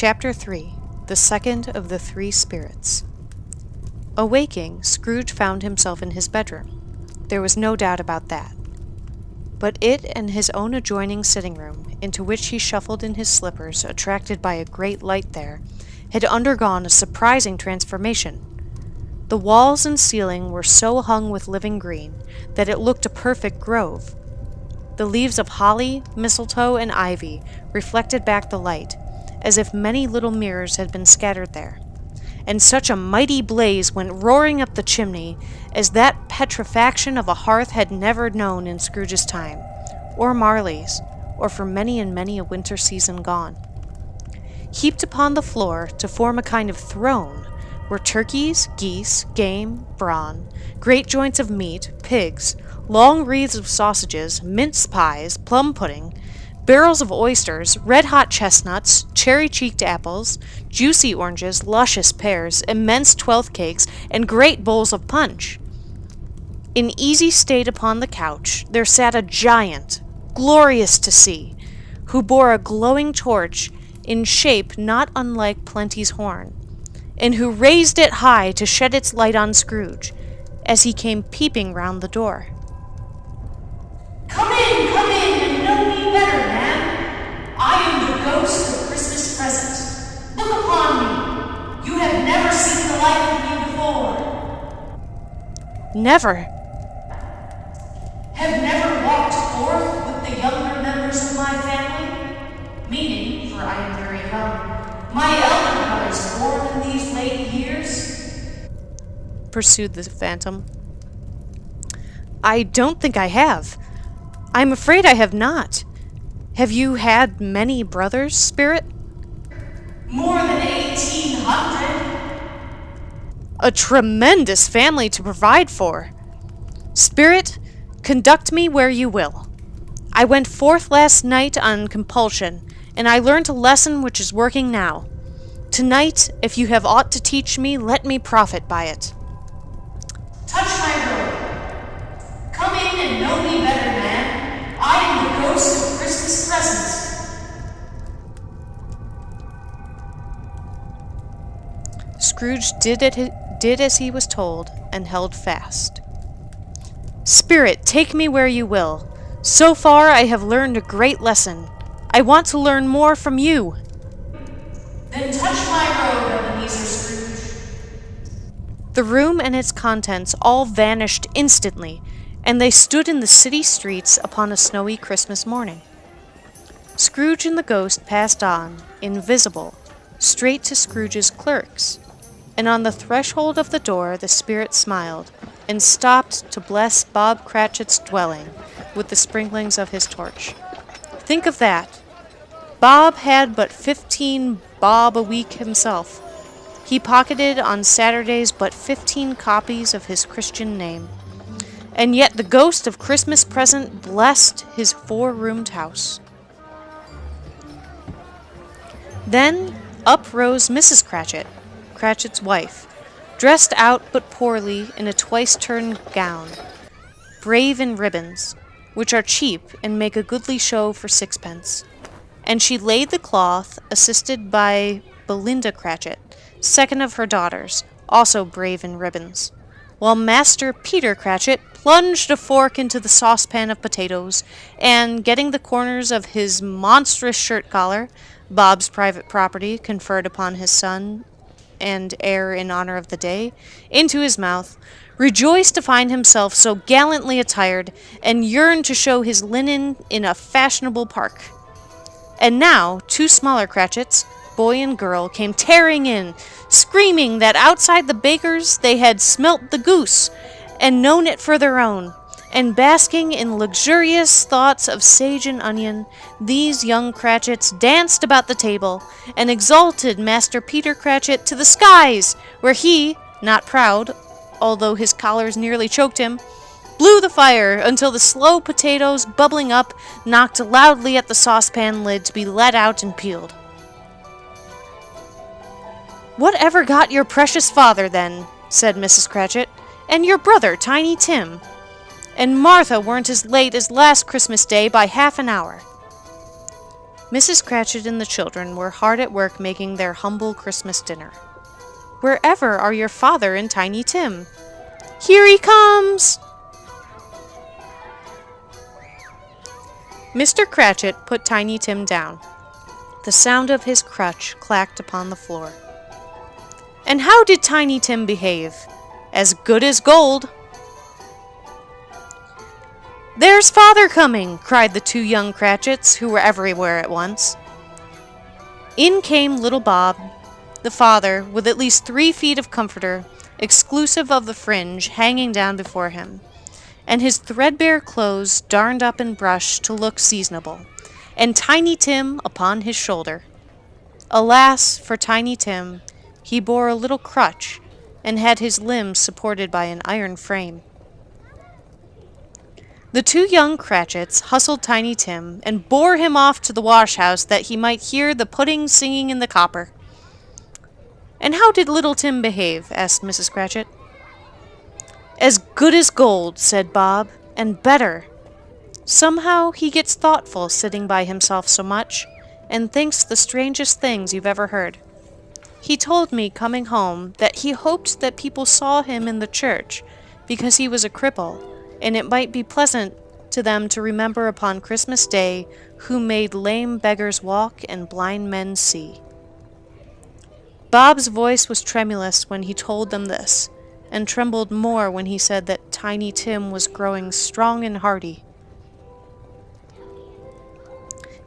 Chapter 3. The Second of the Three Spirits. Awaking, Scrooge found himself in his bedroom. There was no doubt about that. But it and his own adjoining sitting room, into which he shuffled in his slippers, attracted by a great light there, had undergone a surprising transformation. The walls and ceiling were so hung with living green that it looked a perfect grove. The leaves of holly, mistletoe, and ivy reflected back the light, as if many little mirrors had been scattered there. And such a mighty blaze went roaring up the chimney as that petrifaction of a hearth had never known in Scrooge's time, or Marley's, or for many and many a winter season gone. Heaped upon the floor to form a kind of throne were turkeys, geese, game, brawn, great joints of meat, pigs, long wreaths of sausages, mince pies, plum pudding, barrels of oysters, red-hot chestnuts, cherry-cheeked apples, juicy oranges, luscious pears, immense twelfth cakes, and great bowls of punch. In easy state upon the couch there sat a giant, glorious to see, who bore a glowing torch in shape not unlike Plenty's horn, and who raised it high to shed its light on Scrooge, as he came peeping round the door. Come in, and know me better, man. I am the ghost of Christmas present. Look upon me. You have never seen the like of me before. Never. Have never walked forth with the younger members of my family? Meaning, for I am very young, my elder brothers born in these late years? Pursued the phantom. I don't think I have. I'm afraid I have not. Have you had many brothers, Spirit? More than 1,800. A tremendous family to provide for. Spirit, conduct me where you will. I went forth last night on compulsion, and I learned a lesson which is working now. Tonight, if you have aught to teach me, let me profit by it. Touch my robe. Come in and know me better, man. I am the ghost of Christmas present. Scrooge did as he was told, and held fast. Spirit, take me where you will. So far I have learned a great lesson. I want to learn more from you. Then touch my robe, Ebenezer Scrooge. The room and its contents all vanished instantly, and they stood in the city streets upon a snowy Christmas morning. Scrooge and the ghost passed on, invisible, straight to Scrooge's clerks, and on the threshold of the door the spirit smiled, and stopped to bless Bob Cratchit's dwelling with the sprinklings of his torch. Think of that! Bob had but 15 bob a week himself. He pocketed on Saturdays but 15 copies of his Christian name. And yet the ghost of Christmas present blessed his 4-roomed house. Then up rose Mrs. Cratchit, Cratchit's wife, dressed out but poorly in a twice-turned gown, brave in ribbons, which are cheap and make a goodly show for 6pence. And she laid the cloth, assisted by Belinda Cratchit, second of her daughters, also brave in ribbons, while Master Peter Cratchit plunged a fork into the saucepan of potatoes, and, getting the corners of his monstrous shirt-collar, Bob's private property conferred upon his son and heir in honor of the day, into his mouth, rejoiced to find himself so gallantly attired, and yearned to show his linen in a fashionable park. And now 2 smaller Cratchits, boy and girl, came tearing in, screaming that outside the baker's they had smelt the goose, and known it for their own, and basking in luxurious thoughts of sage and onion, these young Cratchits danced about the table, and exalted Master Peter Cratchit to the skies, where he, not proud, although his collars nearly choked him, blew the fire until the slow potatoes, bubbling up, knocked loudly at the saucepan lid to be let out and peeled. "Whatever got your precious father, then?" said Mrs. Cratchit, "and your brother, Tiny Tim? And Martha weren't as late as last Christmas Day by half an hour." Mrs. Cratchit and the children were hard at work making their humble Christmas dinner. "Wherever are your father and Tiny Tim?" "Here he comes!" Mr. Cratchit put Tiny Tim down. The sound of his crutch clacked upon the floor. "And how did Tiny Tim behave?" "As good as gold." "There's father coming!" cried the two young Cratchits, who were everywhere at once. In came little Bob, the father, with at least 3 feet of comforter, exclusive of the fringe, hanging down before him, and his threadbare clothes darned up and brushed to look seasonable, and Tiny Tim upon his shoulder. Alas, for Tiny Tim, he bore a little crutch, and had his limbs supported by an iron frame. The two young Cratchits hustled Tiny Tim, and bore him off to the wash-house that he might hear the pudding singing in the copper. "And how did little Tim behave?" asked Mrs. Cratchit. "As good as gold," said Bob, "and better. Somehow he gets thoughtful sitting by himself so much, and thinks the strangest things you've ever heard. He told me, coming home, that he hoped that people saw him in the church, because he was a cripple, and it might be pleasant to them to remember upon Christmas Day who made lame beggars walk and blind men see." Bob's voice was tremulous when he told them this, and trembled more when he said that Tiny Tim was growing strong and hearty.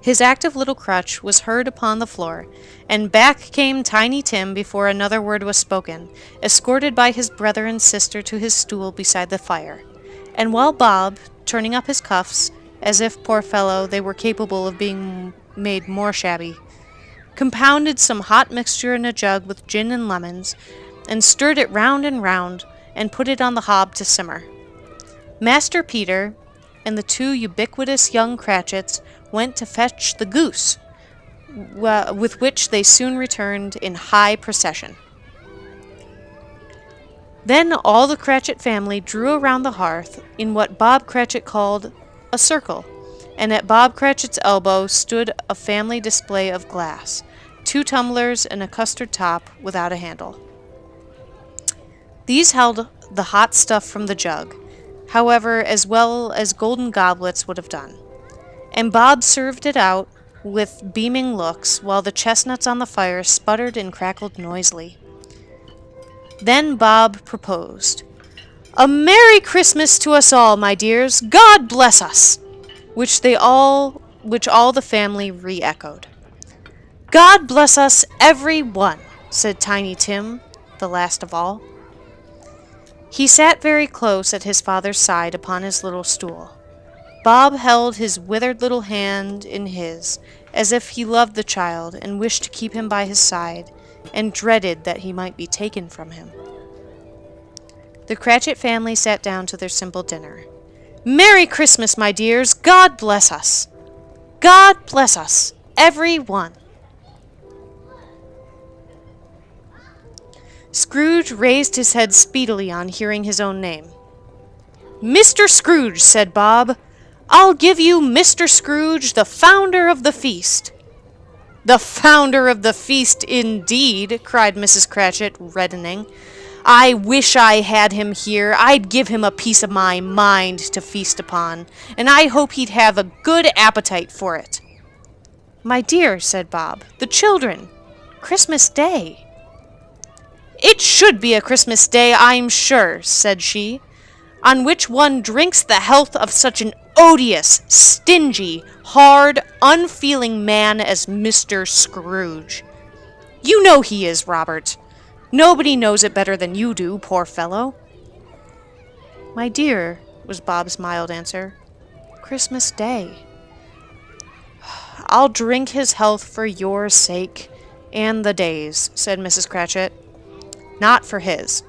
His active little crutch was heard upon the floor, and back came Tiny Tim before another word was spoken, escorted by his brother and sister to his stool beside the fire. And while Bob, turning up his cuffs, as if, poor fellow, they were capable of being made more shabby, compounded some hot mixture in a jug with gin and lemons, and stirred it round and round, and put it on the hob to simmer, Master Peter and the two ubiquitous young Cratchits went to fetch the goose, with which they soon returned in high procession. Then all the Cratchit family drew around the hearth in what Bob Cratchit called a circle, and at Bob Cratchit's elbow stood a family display of glass, 2 tumblers and a custard top without a handle. These held the hot stuff from the jug, however, as well as golden goblets would have done, and Bob served it out with beaming looks, while the chestnuts on the fire sputtered and crackled noisily. Then Bob proposed, "A Merry Christmas to us all, my dears! God bless us!" which all the family re-echoed. "God bless us, every one," said Tiny Tim, the last of all. He sat very close at his father's side upon his little stool. Bob held his withered little hand in his, as if he loved the child and wished to keep him by his side, and dreaded that he might be taken from him. The Cratchit family sat down to their simple dinner. "Merry Christmas, my dears! God bless us! God bless us, every one!" Scrooge raised his head speedily on hearing his own name. "Mr. Scrooge," said Bob, "I'll give you Mr. Scrooge, the founder of the feast." "The founder of the feast, indeed!" cried Mrs. Cratchit, reddening. "I wish I had him here. I'd give him a piece of my mind to feast upon, and I hope he'd have a good appetite for it." "My dear," said Bob, "the children! Christmas Day!" "It should be a Christmas Day, I'm sure," said she, "on which one drinks the health of such an odious, stingy, hard, unfeeling man as Mr. Scrooge. You know he is, Robert. Nobody knows it better than you do, poor fellow." "My dear," was Bob's mild answer, "Christmas Day." "I'll drink his health for your sake, and the day's," said Mrs. Cratchit. "Not for his.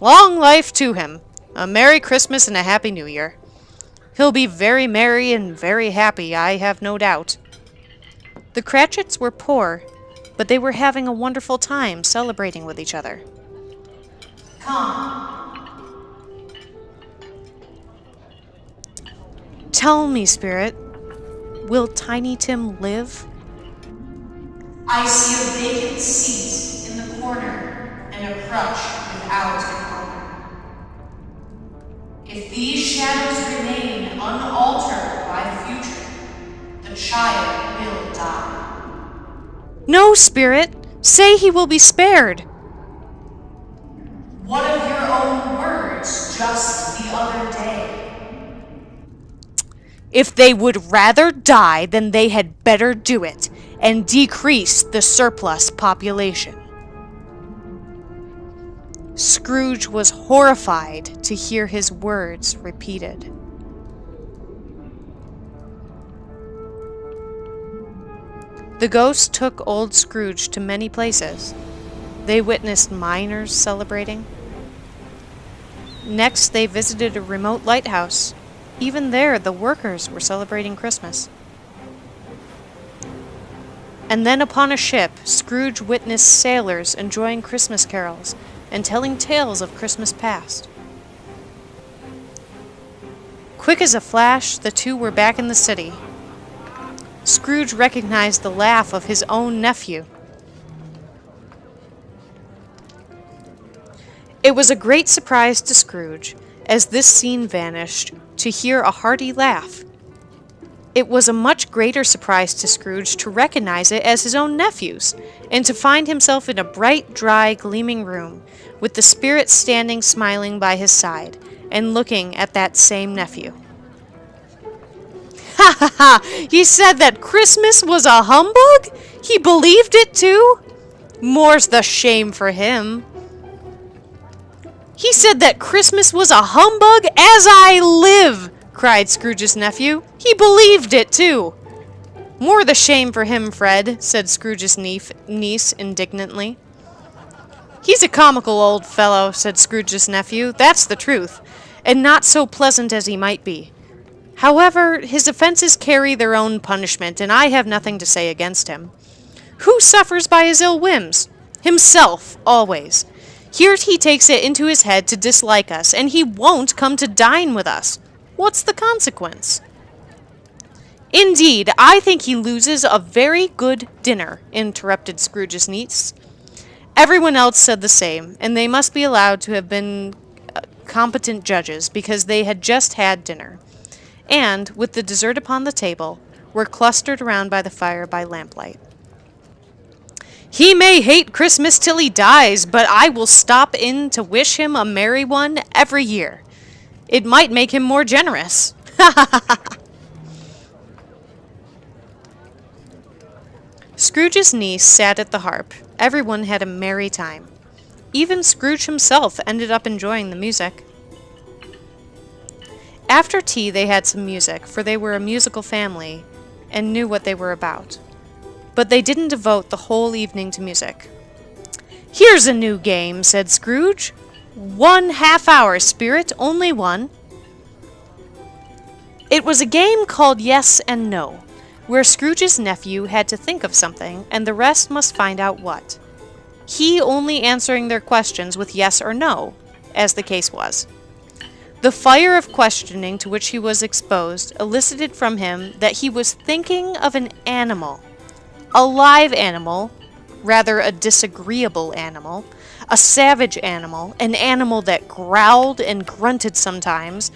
Long life to him! A Merry Christmas and a Happy New Year. He'll be very merry and very happy, I have no doubt." The Cratchits were poor, but they were having a wonderful time celebrating with each other. "Come." "Tell me, Spirit, will Tiny Tim live? I see a vacant seat in the corner and a crutch without an owner. If these shadows remain unaltered by the future, the child will die. No, Spirit! Say he will be spared! One of your own words just the other day. If they would rather die, then they had better do it, and decrease the surplus population. Scrooge was horrified to hear his words repeated. The ghost took old Scrooge to many places. They witnessed miners celebrating. Next, they visited a remote lighthouse. Even there, the workers were celebrating Christmas. And then upon a ship, Scrooge witnessed sailors enjoying Christmas carols and telling tales of Christmas past. Quick as a flash, the two were back in the city. Scrooge recognized the laugh of his own nephew. It was a great surprise to Scrooge, as this scene vanished, to hear a hearty laugh. It was a much greater surprise to Scrooge to recognize it as his own nephew's, and to find himself in a bright, dry, gleaming room, with the Spirit standing smiling by his side, and looking at that same nephew. Ha ha ha! He said that Christmas was a humbug? He believed it too? More's the shame for him. He said that Christmas was a humbug as I live, cried Scrooge's nephew. He believed it too. More the shame for him, Fred, said Scrooge's niece indignantly. He's a comical old fellow, said Scrooge's nephew. That's the truth, and not so pleasant as he might be. However, his offenses carry their own punishment, and I have nothing to say against him. Who suffers by his ill whims? Himself, always. Here he takes it into his head to dislike us, and he won't come to dine with us. What's the consequence? Indeed, I think he loses a very good dinner, interrupted Scrooge's niece. Everyone else said the same, and they must be allowed to have been competent judges, because they had just had dinner, and, with the dessert upon the table, were clustered around by the fire by lamplight. He may hate Christmas till he dies, but I will stop in to wish him a merry one every year. It might make him more generous. Ha ha ha ha! Scrooge's niece sat at the harp. Everyone had a merry time. Even Scrooge himself ended up enjoying the music. After tea they had some music, for they were a musical family and knew what they were about. But they didn't devote the whole evening to music. Here's a new game, said Scrooge. 1 half-hour, Spirit, only one. It was a game called Yes and No, where Scrooge's nephew had to think of something, and the rest must find out what. He only answering their questions with yes or no, as the case was. The fire of questioning to which he was exposed elicited from him that he was thinking of an animal. A live animal, rather a disagreeable animal, a savage animal, an animal that growled and grunted sometimes,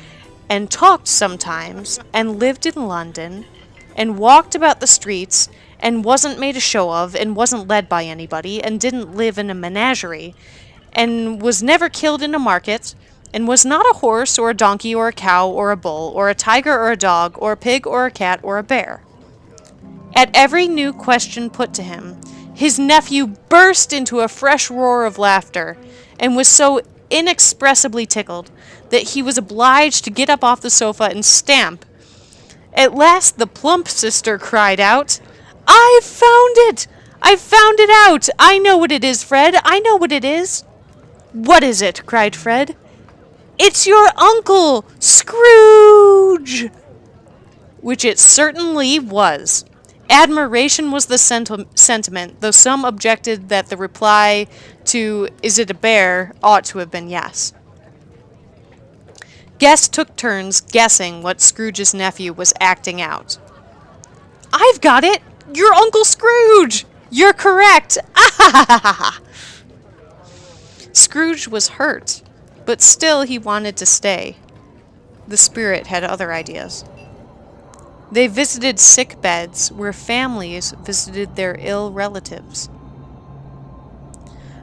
and talked sometimes, and lived in London, and walked about the streets, and wasn't made a show of, and wasn't led by anybody, and didn't live in a menagerie, and was never killed in a market, and was not a horse, or a donkey, or a cow, or a bull, or a tiger, or a dog, or a pig, or a cat, or a bear. At every new question put to him, his nephew burst into a fresh roar of laughter, and was so inexpressibly tickled that he was obliged to get up off the sofa and stamp. At last the plump sister cried out, "I've found it! I've found it out! I know what it is, Fred! I know what it is!" "What is it?" cried Fred. "It's your uncle, Scrooge!" Which it certainly was. Admiration was the sentiment, though some objected that the reply to "Is it a bear?" ought to have been yes. Guests took turns guessing what Scrooge's nephew was acting out. I've got it! You're Uncle Scrooge! You're correct! Scrooge was hurt, but still he wanted to stay. The spirit had other ideas. They visited sick beds where families visited their ill relatives.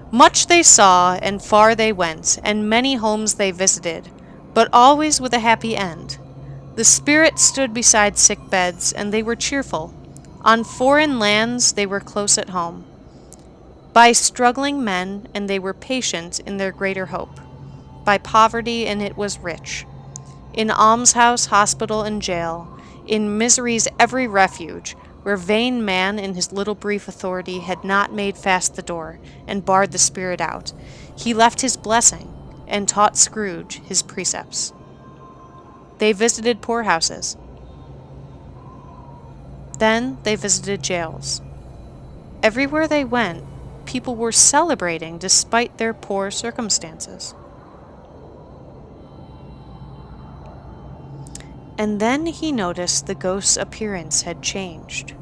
Much they saw, and far they went, and many homes they visited, but always with a happy end. The spirit stood beside sick beds, and they were cheerful. On foreign lands they were close at home. By struggling men, and they were patient in their greater hope. By poverty, and it was rich. In almshouse, hospital, and jail, in misery's every refuge, where vain man in his little brief authority had not made fast the door, and barred the spirit out, he left his blessing, and taught Scrooge his precepts. They visited poorhouses. Then they visited jails. Everywhere they went, people were celebrating despite their poor circumstances. And then he noticed the ghost's appearance had changed.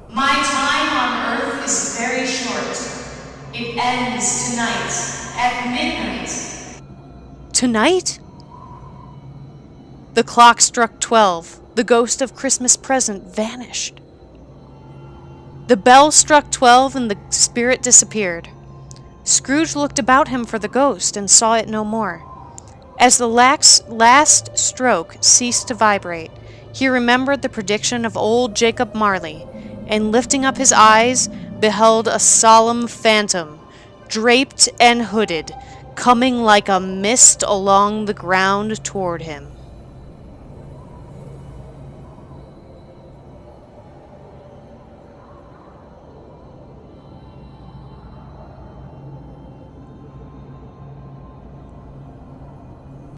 My time on Earth is very short. It ends tonight, at midnight. Tonight? The clock struck 12. The ghost of Christmas present vanished. The bell struck 12 and the spirit disappeared. Scrooge looked about him for the ghost and saw it no more. As the last stroke ceased to vibrate, he remembered the prediction of old Jacob Marley, and lifting up his eyes, beheld a solemn phantom, draped and hooded, coming like a mist along the ground toward him.